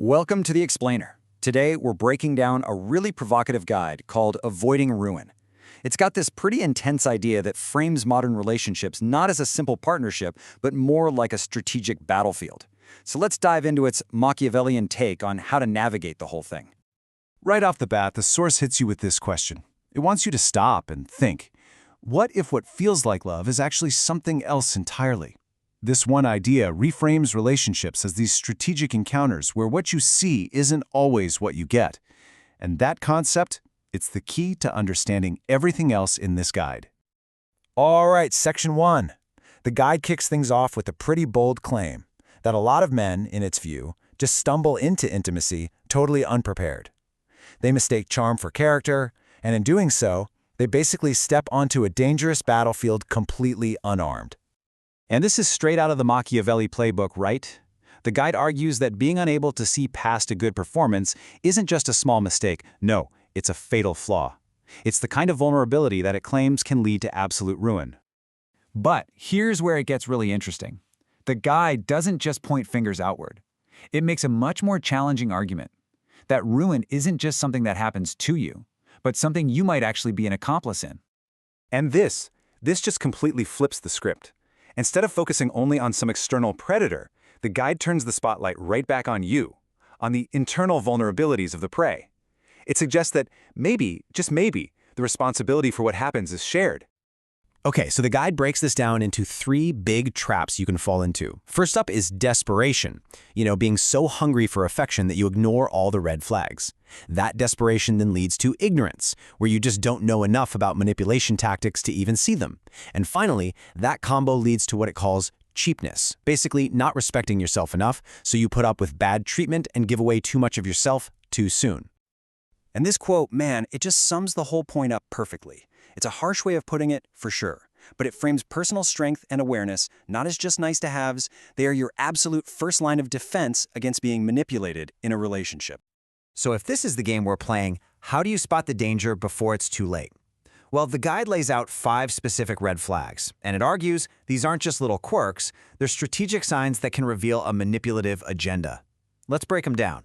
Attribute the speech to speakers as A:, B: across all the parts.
A: Welcome to The Explainer. Today, we're breaking down a really provocative guide called Avoiding Ruin. It's got this pretty intense idea that frames modern relationships not as a simple partnership, but more like a strategic battlefield. So let's dive into its Machiavellian take on how to navigate the whole thing.
B: Right off the bat, the source hits you with this question. It wants you to stop and think. What if what feels like love is actually something else entirely? This one idea reframes relationships as these strategic encounters where what you see isn't always what you get. And that concept, it's the key to understanding everything else in this guide.
C: All right, Section 1. The guide kicks things off with a pretty bold claim that a lot of men, in its view, just stumble into intimacy totally unprepared. They mistake charm for character, and in doing so, they basically step onto a dangerous battlefield completely unarmed.
A: And this is straight out of the Machiavelli playbook, right? The guide argues that being unable to see past a good performance isn't just a small mistake. No, it's a fatal flaw. It's the kind of vulnerability that it claims can lead to absolute ruin. But here's where it gets really interesting. The guide doesn't just point fingers outward. It makes a much more challenging argument. That ruin isn't just something that happens to you, but something you might actually be an accomplice in.
B: And this just completely flips the script. Instead of focusing only on some external predator, the guide turns the spotlight right back on you, on the internal vulnerabilities of the prey. It suggests that maybe, just maybe, the responsibility for what happens is shared.
C: Okay, so the guide breaks this down into 3 big traps you can fall into. First up is desperation. Being so hungry for affection that you ignore all the red flags. That desperation then leads to ignorance, where you just don't know enough about manipulation tactics to even see them. And finally, that combo leads to what it calls cheapness, basically not respecting yourself enough, so you put up with bad treatment and give away too much of yourself too soon.
A: And this quote, man, it just sums the whole point up perfectly. It's a harsh way of putting it, for sure, but it frames personal strength and awareness not as just nice-to-haves. They are your absolute first line of defense against being manipulated in a relationship.
C: So if this is the game we're playing, how do you spot the danger before it's too late? Well, the guide lays out 5 specific red flags, and it argues these aren't just little quirks, they're strategic signs that can reveal a manipulative agenda. Let's break them down.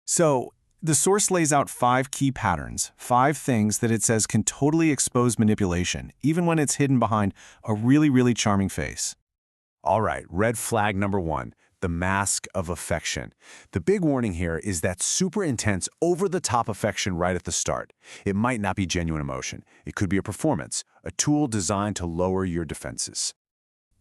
B: So, the source lays out 5 key patterns, 5 things that it says can totally expose manipulation, even when it's hidden behind a really charming face. All right, red flag number 1, the mask of affection. The big warning here is that super intense, over-the-top affection right at the start. It might not be genuine emotion. It could be a performance, a tool designed to lower your defenses.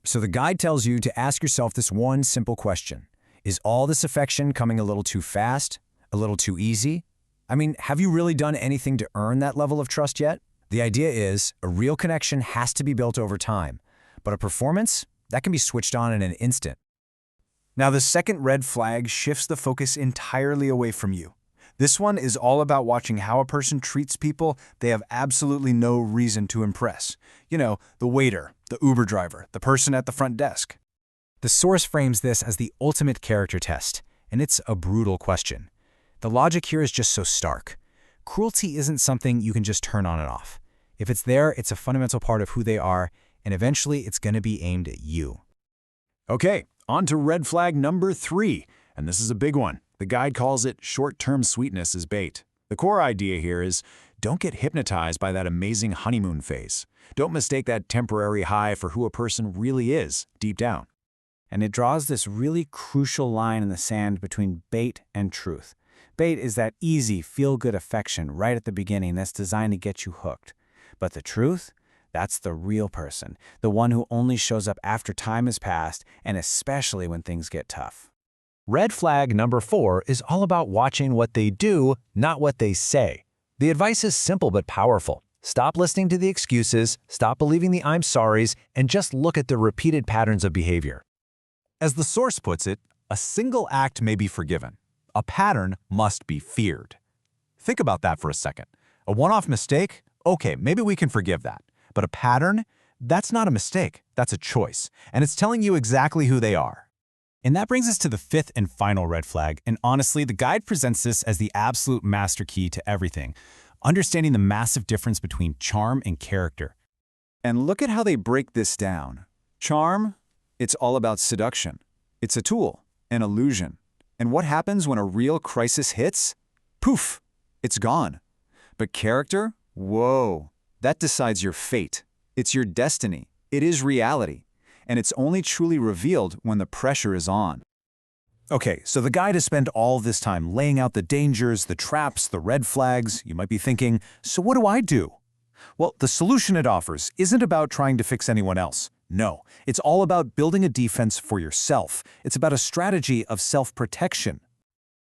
C: So the guide tells you to ask yourself this one simple question. Is all this affection coming a little too fast? A little too easy? I mean, have you really done anything to earn that level of trust yet? The idea is a real connection has to be built over time, but a performance, that can be switched on in an instant.
B: Now, the second red flag shifts the focus entirely away from you. This one is all about watching how a person treats people they have absolutely no reason to impress. The waiter, the Uber driver, the person at the front desk.
C: The source frames this as the ultimate character test, and it's a brutal question. The logic here is just so stark. Cruelty isn't something you can just turn on and off. If it's there, it's a fundamental part of who they are, and eventually it's going to be aimed at you.
B: Okay, on to red flag number 3, and this is a big one. The guide calls it short-term sweetness as bait. The core idea here is don't get hypnotized by that amazing honeymoon phase. Don't mistake that temporary high for who a person really is deep down.
A: And it draws this really crucial line in the sand between bait and truth. Bait is that easy, feel-good affection right at the beginning that's designed to get you hooked. But the truth? That's the real person, the one who only shows up after time has passed, and especially when things get tough.
C: Red flag number 4 is all about watching what they do, not what they say. The advice is simple but powerful. Stop listening to the excuses, stop believing the I'm sorries, and just look at the repeated patterns of behavior.
B: As the source puts it, a single act may be forgiven. A pattern must be feared. Think about that for a second. A one-off mistake? Okay, maybe we can forgive that. But a pattern? That's not a mistake. That's a choice. And it's telling you exactly who they are. And that brings us to the 5th and final red flag. And honestly, the guide presents this as the absolute master key to everything. Understanding the massive difference between charm and character. And look at how they break this down. Charm? It's all about seduction. It's a tool, an illusion.
D: And what happens when a real crisis hits? Poof, it's gone. But character? Whoa, that decides your fate. It's your destiny. It is reality. And it's only truly revealed when the pressure is on.
C: Okay, so the guide has spent all this time laying out the dangers, the traps, the red flags. You might be thinking, so what do I do? Well, the solution it offers isn't about trying to fix anyone else. No, it's all about building a defense for yourself. It's about a strategy of self-protection.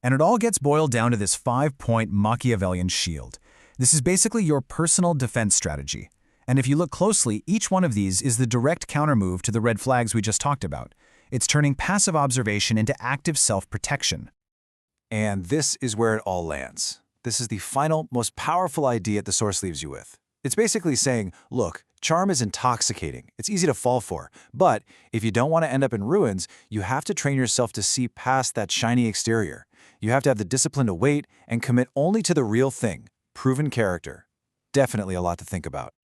C: And it all gets boiled down to this 5-point Machiavellian shield. This is basically your personal defense strategy. And if you look closely, each one of these is the direct countermove to the red flags we just talked about. It's turning passive observation into active self-protection.
A: And this is where it all lands. This is the final, most powerful idea the source leaves you with. It's basically saying, look, charm is intoxicating. It's easy to fall for. But if you don't want to end up in ruins, you have to train yourself to see past that shiny exterior. You have to have the discipline to wait and commit only to the real thing, proven character. Definitely a lot to think about.